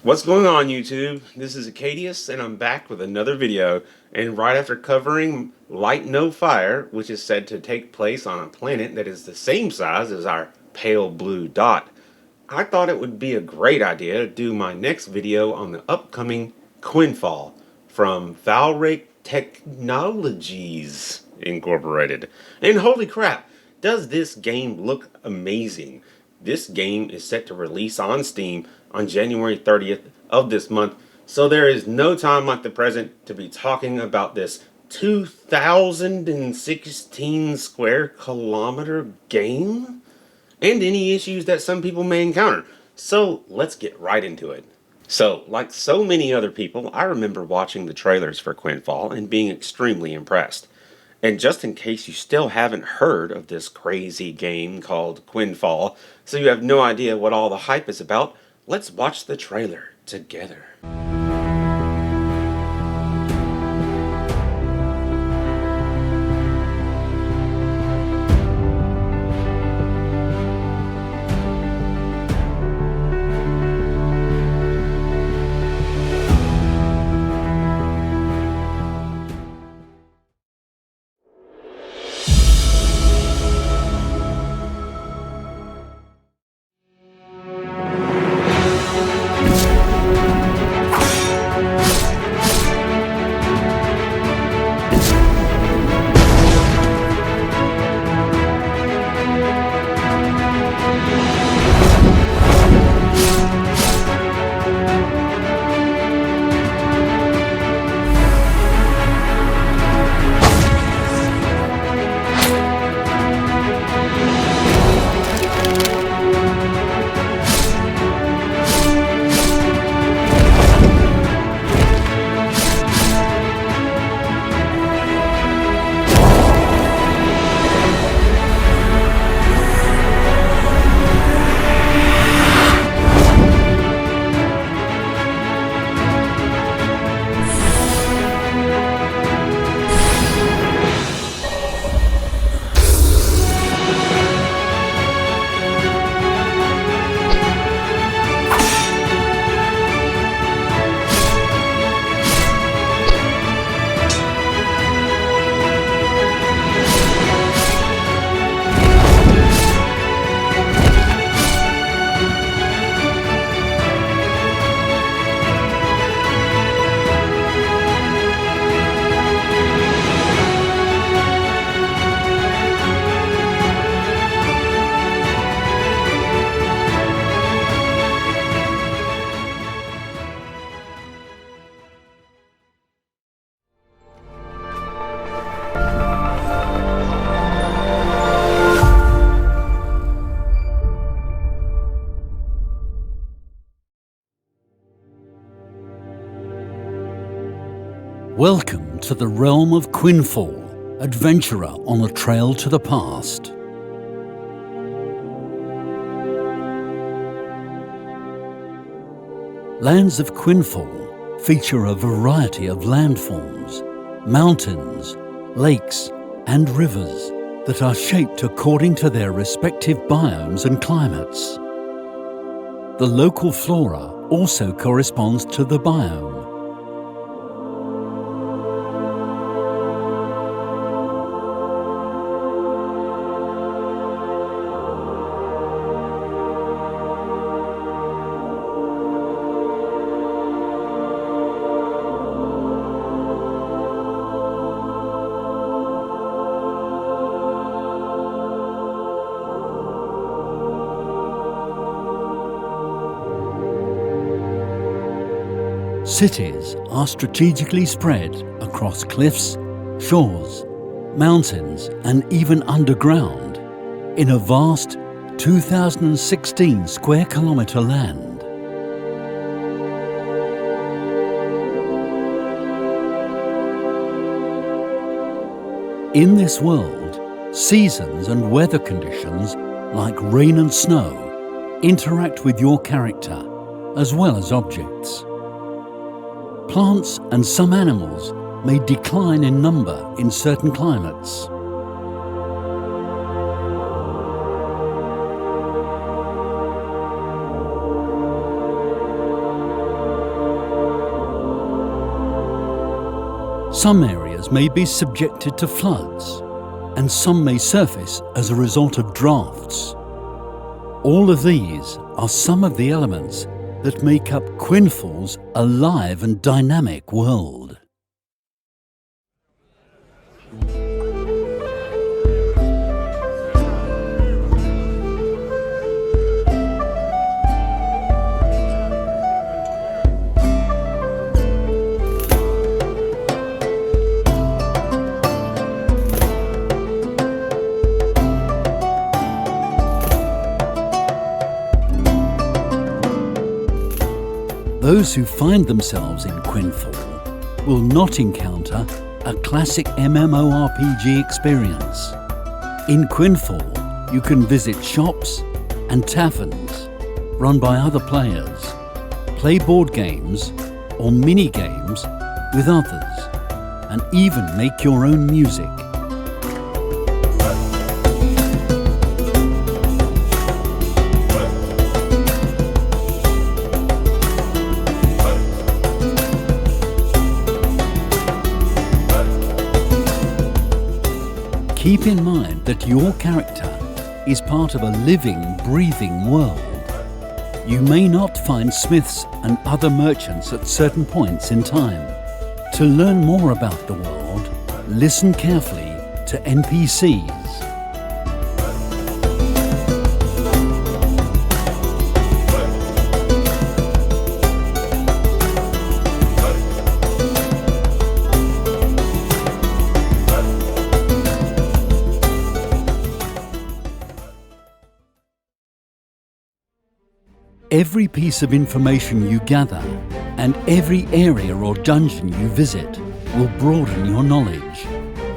What's going on, YouTube? This is Acadius, and I'm back with another video. And right after covering Light No Fire, which is said to take place on a planet that is the same size as our pale blue dot, I thought it would be a great idea to do my next video on the upcoming Quinfall from Valrake Technologies Incorporated. And holy crap, does this game look amazing! This game is set to release on Steam on January 30th of this month, so there is no time like the present to be talking about this 2016 square kilometer game and any issues that some people may encounter. So let's get right into it. So, like so many other people, I remember watching the trailers for Quinfall and being extremely impressed. And just in case you still haven't heard of this crazy game called Quinfall, so you have no idea what all the hype is about, let's watch the trailer together. Welcome to the realm of Quinfall, adventurer on a trail to the past. Lands of Quinfall feature a variety of landforms, mountains, lakes and rivers that are shaped according to their respective biomes and climates. The local flora also corresponds to the biome. Cities are strategically spread across cliffs, shores, mountains and even underground in a vast 2016 square kilometre land. In this world, seasons and weather conditions like rain and snow interact with your character as well as objects. Plants and some animals may decline in number in certain climates. Some areas may be subjected to floods, and some may surface as a result of drafts. All of these are some of the elements that make up Quinfall's alive and dynamic world. Those who find themselves in Quinfall will not encounter a classic MMORPG experience. In Quinfall, you can visit shops and taverns run by other players, play board games or mini-games with others, and even make your own music. Keep in mind that your character is part of a living, breathing world. You may not find smiths and other merchants at certain points in time. To learn more about the world, listen carefully to NPCs. Every piece of information you gather and every area or dungeon you visit will broaden your knowledge,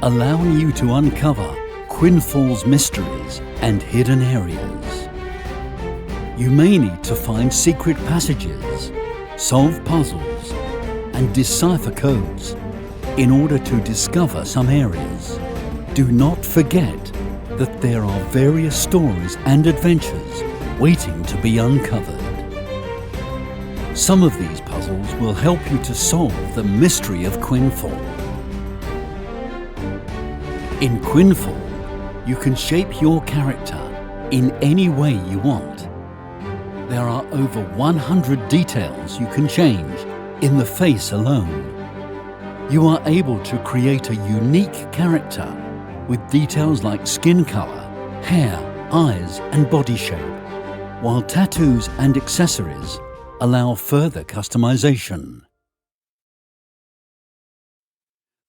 allowing you to uncover Quinfall's mysteries and hidden areas. You may need to find secret passages, solve puzzles, and decipher codes in order to discover some areas. Do not forget that there are various stories and adventures waiting to be uncovered. Some of these puzzles will help you to solve the mystery of Quinfall. In Quinfall, you can shape your character in any way you want. There are over 100 details you can change in the face alone. You are able to create a unique character with details like skin color, hair, eyes, and body shape, while tattoos and accessories allow further customization.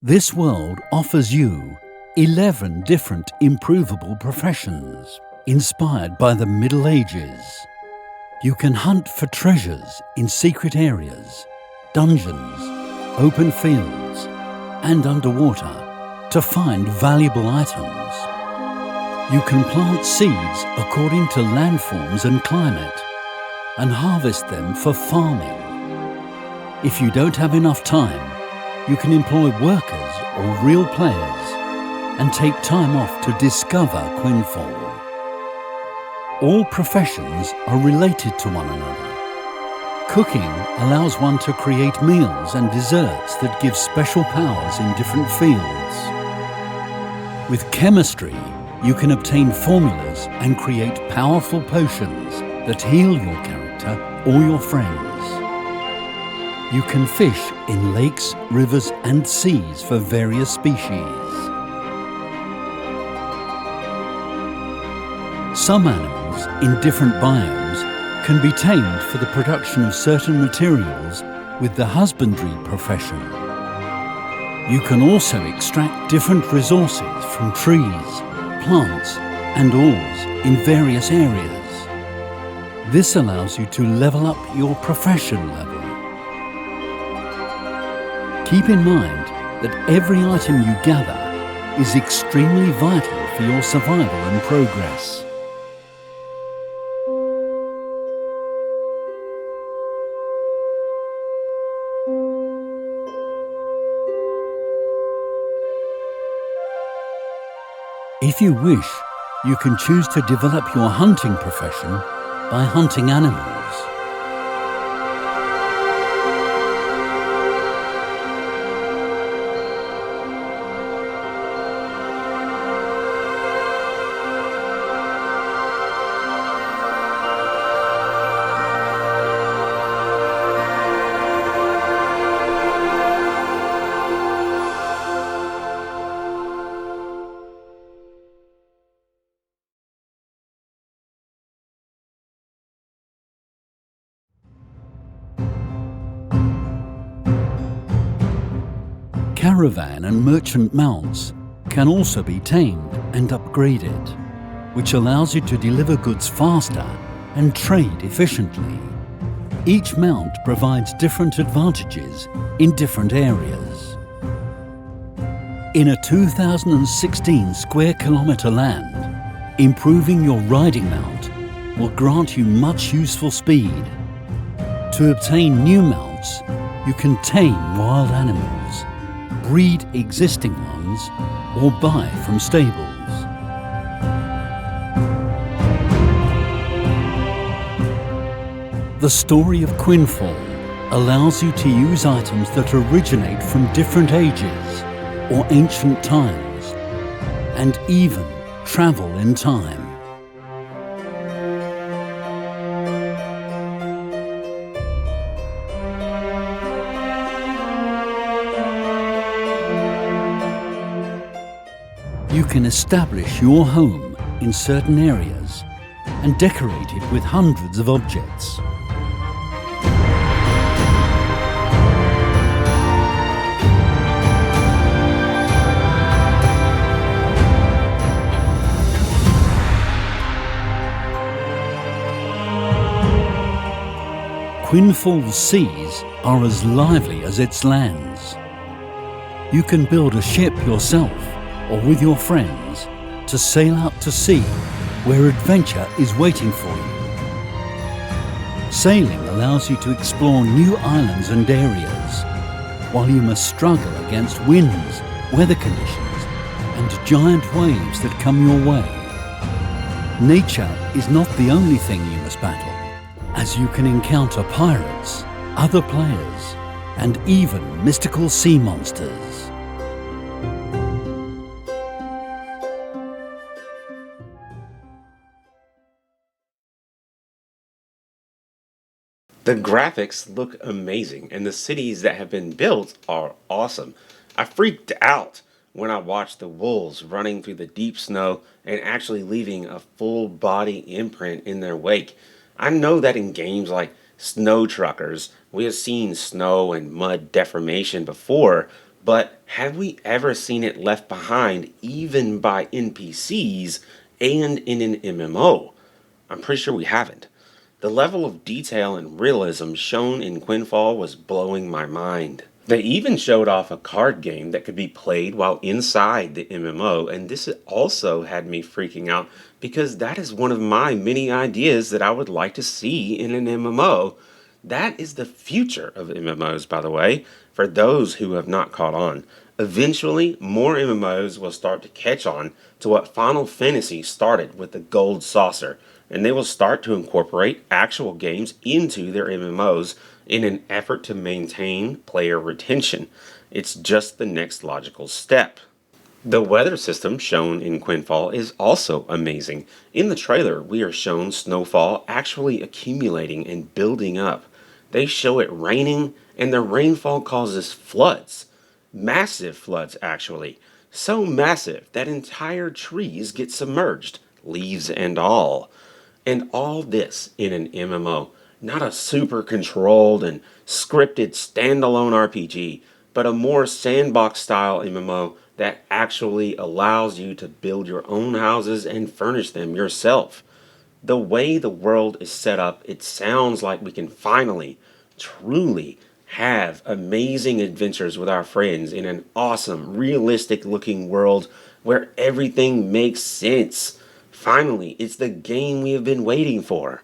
This world offers you 11 different improvable professions inspired by the Middle Ages. You can hunt for treasures in secret areas, dungeons, open fields, and underwater to find valuable items. You can plant seeds according to landforms and climate and harvest them for farming. If you don't have enough time, you can employ workers or real players and take time off to discover Quinfall. All professions are related to one another. Cooking allows one to create meals and desserts that give special powers in different fields. With chemistry, you can obtain formulas and create powerful potions that heal your character or your friends. You can fish in lakes, rivers, and seas for various species. Some animals in different biomes can be tamed for the production of certain materials with the husbandry profession. You can also extract different resources from trees, plants, and ores in various areas. This allows you to level up your profession level. Keep in mind that every item you gather is extremely vital for your survival and progress. If you wish, you can choose to develop your hunting profession by hunting animals. Caravan and merchant mounts can also be tamed and upgraded, which allows you to deliver goods faster and trade efficiently. Each mount provides different advantages in different areas. In a 2016 square kilometre land, improving your riding mount will grant you much useful speed. To obtain new mounts, you can tame wild animals, breed existing ones, or buy from stables. The story of Quinfall allows you to use items that originate from different ages or ancient times, and even travel in time. You can establish your home in certain areas and decorate it with hundreds of objects. Quinfall's seas are as lively as its lands. You can build a ship yourself or with your friends to sail out to sea where adventure is waiting for you. Sailing allows you to explore new islands and areas, while you must struggle against winds, weather conditions, and giant waves that come your way. Nature is not the only thing you must battle, as you can encounter pirates, other players, and even mystical sea monsters. The graphics look amazing, and the cities that have been built are awesome. I freaked out when I watched the wolves running through the deep snow and actually leaving a full body imprint in their wake. I know that in games like Snow Truckers, we have seen snow and mud deformation before, but have we ever seen it left behind even by NPCs and in an MMO? I'm pretty sure we haven't. The level of detail and realism shown in Quinfall was blowing my mind. They even showed off a card game that could be played while inside the MMO, and this also had me freaking out because that is one of my many ideas that I would like to see in an MMO. That is the future of MMOs, by the way, for those who have not caught on. Eventually, more MMOs will start to catch on to what Final Fantasy started with the Gold Saucer, and they will start to incorporate actual games into their MMOs in an effort to maintain player retention. It's just the next logical step. The weather system shown in Quinfall is also amazing. In the trailer, we are shown snowfall actually accumulating and building up. They show it raining, and the rainfall causes floods. Massive floods, actually. So massive that entire trees get submerged, leaves and all. And all this in an MMO. Not a super controlled and scripted standalone RPG, but a more sandbox style MMO that actually allows you to build your own houses and furnish them yourself. The way the world is set up, it sounds like we can finally, truly have amazing adventures with our friends in an awesome, realistic looking world where everything makes sense. Finally, it's the game we have been waiting for.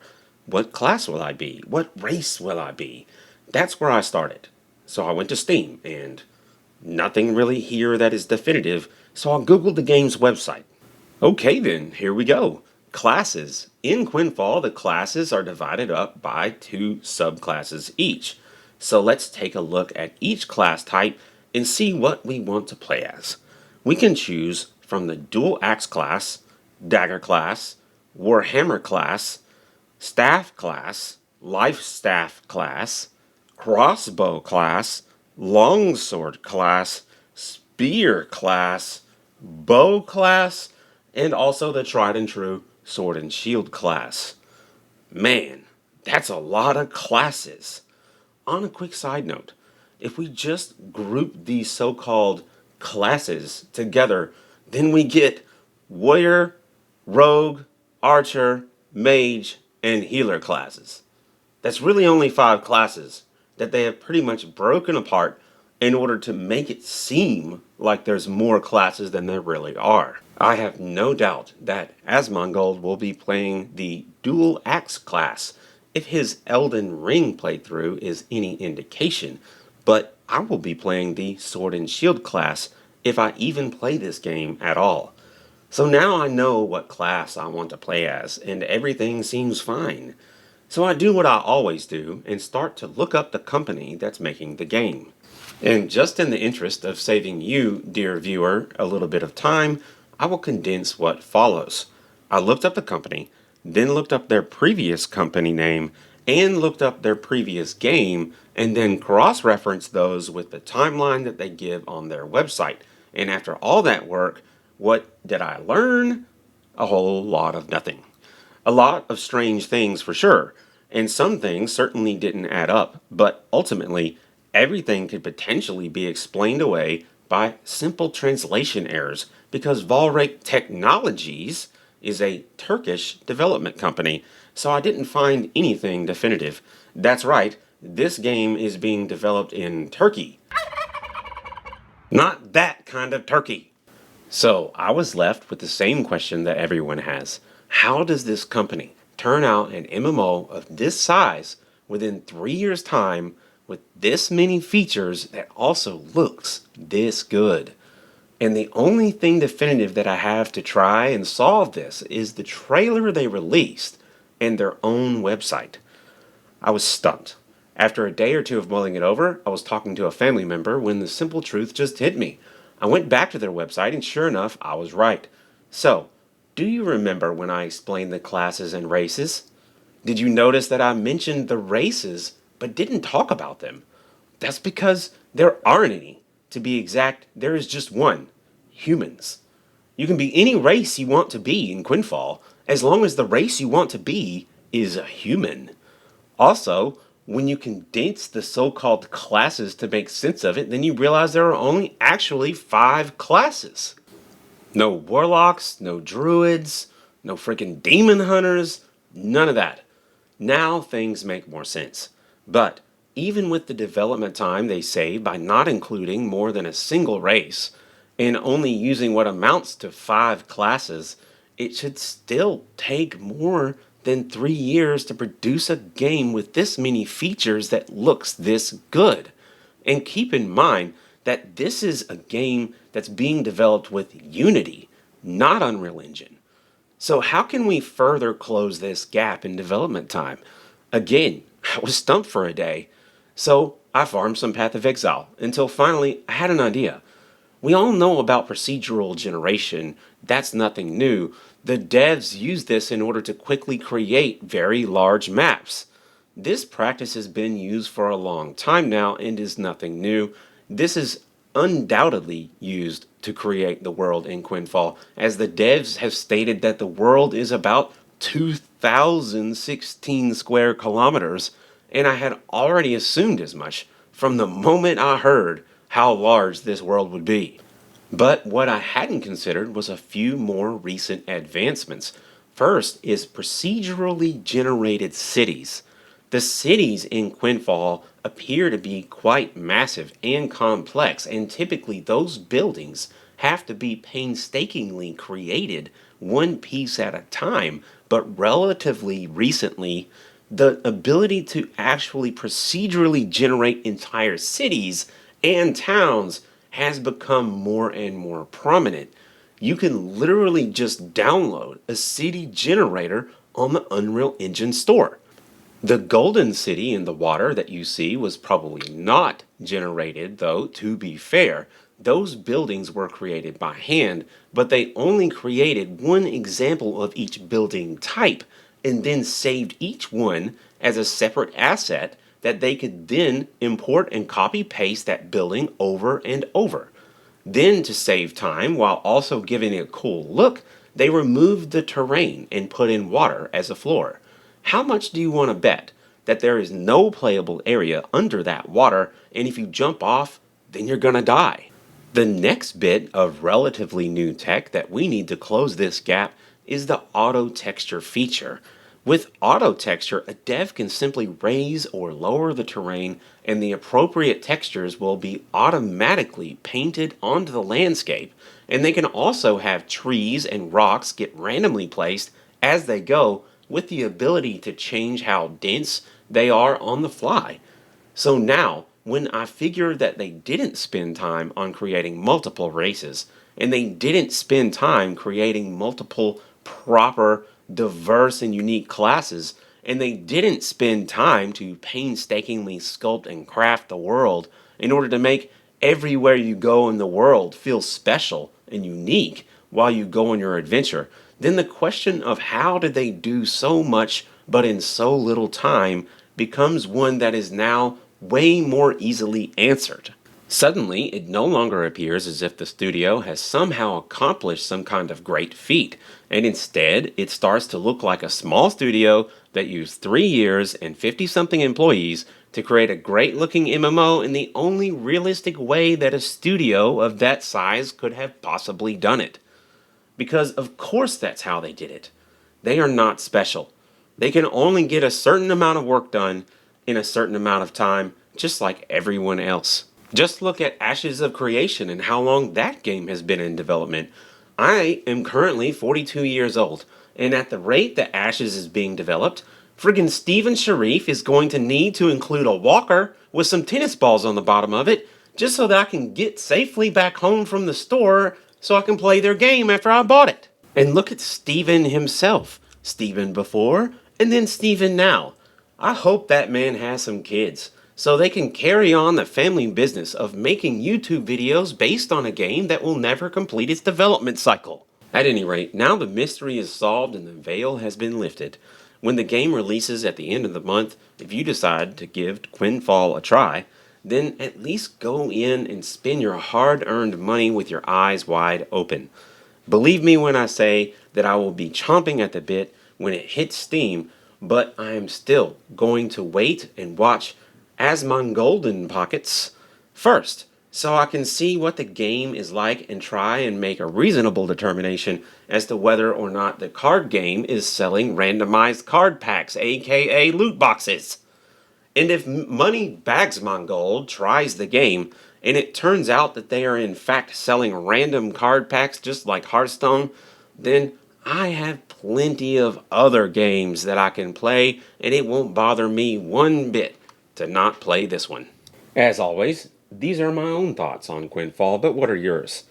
What class will I be? What race will I be? That's where I started. So I went to Steam, and nothing really here that is definitive, so I googled the game's website. Okay then, here we go. Classes. In Quinfall, the classes are divided up by 2 subclasses each. So let's take a look at each class type and see what we want to play as. We can choose from the Dual Axe class, Dagger class, Warhammer class, Staff class, Life Staff class, Crossbow class, Longsword class, Spear class, Bow class, and also the tried and true Sword and Shield class. Man, that's a lot of classes. On a quick side note, if we just group these so-called classes together, then we get warrior, rogue, archer, mage, and healer classes. That's really only 5 classes that they have pretty much broken apart in order to make it seem like there's more classes than there really are. I have no doubt that Asmongold will be playing the Dual Axe class if his Elden Ring playthrough is any indication, but I will be playing the Sword and Shield class if I even play this game at all. So now I know what class I want to play as, and everything seems fine. So I do what I always do and start to look up the company that's making the game. And just in the interest of saving you, dear viewer, a little bit of time, I will condense what follows. I looked up the company, then looked up their previous company name, and looked up their previous game, and then cross-referenced those with the timeline that they give on their website. And after all that work, what did I learn? A whole lot of nothing. A lot of strange things for sure, and some things certainly didn't add up, but ultimately, everything could potentially be explained away by simple translation errors because Valrek Technologies is a Turkish development company, so I didn't find anything definitive. That's right, this game is being developed in Turkey. Not that kind of Turkey. So I was left with the same question that everyone has. How does this company turn out an MMO of this size within 3 years' time with this many features that also looks this good? And the only thing definitive that I have to try and solve this is the trailer they released and their own website. I was stumped. After a day or two of mulling it over, I was talking to a family member when the simple truth just hit me. I went back to their website and sure enough, I was right. So, do you remember when I explained the classes and races? Did you notice that I mentioned the races but didn't talk about them? That's because there aren't any. To be exact, there is just one. Humans. You can be any race you want to be in Quinfall, as long as the race you want to be is a human. Also, when you condense the so-called classes to make sense of it, then you realize there are only actually 5 classes. No warlocks, no druids, no freaking demon hunters, none of that. Now things make more sense. But even with the development time they save by not including more than a single race, and only using what amounts to 5 classes, it should still take more than 3 years to produce a game with this many features that looks this good. And keep in mind that this is a game that's being developed with Unity, not Unreal Engine. So how can we further close this gap in development time? Again, I was stumped for a day. So I farmed some Path of Exile until finally I had an idea. We all know about procedural generation. That's nothing new. The devs use this in order to quickly create very large maps. This practice has been used for a long time now and is nothing new. This is undoubtedly used to create the world in Quinfall, as the devs have stated that the world is about 2,016 square kilometers, and I had already assumed as much from the moment I heard how large this world would be. But what I hadn't considered was a few more recent advancements. First is procedurally generated cities. The cities in Quinfall appear to be quite massive and complex, and typically those buildings have to be painstakingly created one piece at a time, but relatively recently, the ability to actually procedurally generate entire cities and towns has become more and more prominent. You can literally just download a city generator on the Unreal Engine store. The golden city in the water that you see was probably not generated, though, to be fair. Those buildings were created by hand, but they only created one example of each building type and then saved each one as a separate asset that they could then import and copy paste that building over and over. Then, to save time while also giving it a cool look, they removed the terrain and put in water as a floor. How much do you want to bet that there is no playable area under that water, and if you jump off, then you're gonna die. The next bit of relatively new tech that we need to close this gap is the auto texture feature. With auto texture, a dev can simply raise or lower the terrain, and the appropriate textures will be automatically painted onto the landscape. And they can also have trees and rocks get randomly placed as they go, with the ability to change how dense they are on the fly. So now, when I figure that they didn't spend time on creating multiple races, and they didn't spend time creating multiple proper, diverse, and unique classes, and they didn't spend time to painstakingly sculpt and craft the world in order to make everywhere you go in the world feel special and unique while you go on your adventure, then the question of how did they do so much but in so little time becomes one that is now way more easily answered. Suddenly, it no longer appears as if the studio has somehow accomplished some kind of great feat, and instead, it starts to look like a small studio that used 3 years and 50-something employees to create a great-looking MMO in the only realistic way that a studio of that size could have possibly done it. Because of course that's how they did it. They are not special. They can only get a certain amount of work done in a certain amount of time, just like everyone else. Just look at Ashes of Creation and how long that game has been in development. I am currently 42 years old, and at the rate that Ashes is being developed, friggin' Steven Sharif is going to need to include a walker with some tennis balls on the bottom of it, just so that I can get safely back home from the store so I can play their game after I bought it. And look at Steven himself. Steven before, and then Steven now. I hope that man has some kids, so they can carry on the family business of making YouTube videos based on a game that will never complete its development cycle. At any rate, now the mystery is solved and the veil has been lifted. When the game releases at the end of the month, if you decide to give Quinfall a try, then at least go in and spend your hard-earned money with your eyes wide open. Believe me when I say that I will be chomping at the bit when it hits Steam, but I am still going to wait and watch Asmongold's Pockets first, so I can see what the game is like and try and make a reasonable determination as to whether or not the card game is selling randomized card packs, aka loot boxes. And if Money Bags Mongold tries the game, and it turns out that they are in fact selling random card packs just like Hearthstone, then I have plenty of other games that I can play, and it won't bother me one bit to not play this one. As always, these are my own thoughts on Quinfall, but what are yours?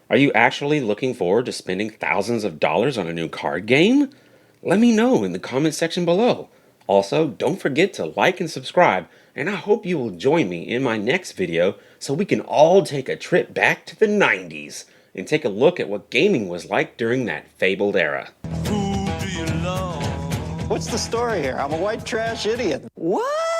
Are you actually looking forward to spending thousands of dollars on a new card game? Let me know in the comment section below. Also, don't forget to like and subscribe, and I hope you will join me in my next video so we can all take a trip back to the 90s and take a look at what gaming was like during that fabled era. Who do you love? What's the story here? I'm a white trash idiot. What?